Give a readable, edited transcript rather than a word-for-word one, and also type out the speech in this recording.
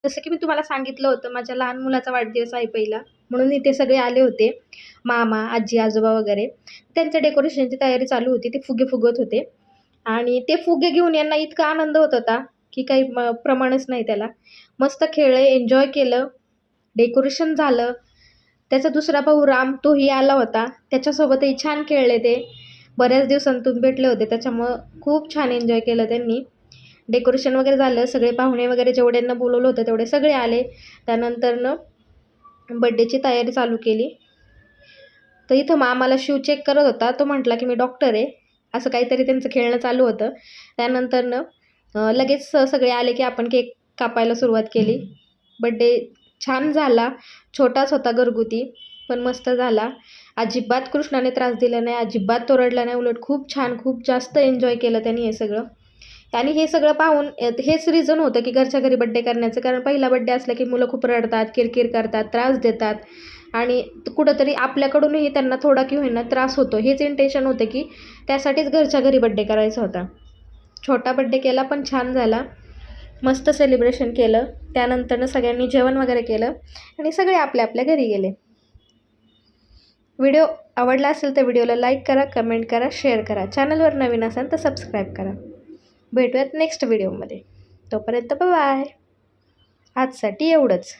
जसं की मी तुम्हाला सांगितलं होतं, माझ्या लहान मुलाचा वाढदिवस आहे पहिला, म्हणून इथे सगळे आले होते. मामा, आजी, आजोबा वगैरे. त्यांच्या डेकोरेशनची तयारी चालू होती. ते फुगे फुगत होते आणि ते फुगे घेऊन यांना इतका आनंद होत होता, की काही प्रमाणच नाही त्याला. मस्त खेळले, एन्जॉय केलं, डेकोरेशन झालं. त्याचा दुसरा भाऊ राम तोही आला होता. त्याच्यासोबतही छान खेळले ते. बऱ्याच दिवसांतून भेटले होते, त्याच्यामुळं खूप छान एन्जॉय केलं त्यांनी. डेकोरेशन वगैरे झालं. सगळे पाहुणे वगैरे जेवढ्यांना बोलवलं होतं तेवढे सगळे आले. त्यानंतरनं बड्डेची तयारी चालू केली. तर इथं मामाला शिव चेक करत होता. तो म्हटला की मी डॉक्टर आहे. असं काहीतरी त्यांचं खेळणं चालू होतं. त्यानंतरनं लगेच सगळे आले की आपण केक कापायला सुरुवात केली. बड्डे छान झाला. छोटाच होता घरगुती, पण मस्त झाला. अजिबात कृष्णाने त्रास दिला नाही, अजिबात तो रडला नाही. उलट खूप छान, खूप जास्त एन्जॉय केलं त्याने हे सगळं. आणि हे सगळं पाहून हेच रिझन होतं की घरच्या घरी बड्डे करण्याचं. कारण पहिला बड्डे असला की मुलं खूप रडतात, किरकिर करतात, त्रास देतात आणि कुठंतरी आपल्याकडूनही त्यांना थोडा की होईना त्रास होतो. हेच इंटेन्शन होतं की त्यासाठीच घरच्या घरी बड्डे करायचा होता. छोटा बड्डे केला पण छान झाला. मस्त सेलिब्रेशन केलं. त्यानंतरनं सगळ्यांनी जेवण वगैरे केलं आणि सगळे आपल्या आपल्या घरी गेले. व्हिडिओ आवडला असेल तर व्हिडिओला लाईक करा, कमेंट करा, शेअर करा. चॅनलवर नवीन असाल तर सबस्क्राईब करा. भेटूयात नेक्स्ट व्हिडिओमध्ये. तोपर्यंत बाय. आजसाठी एवढंच.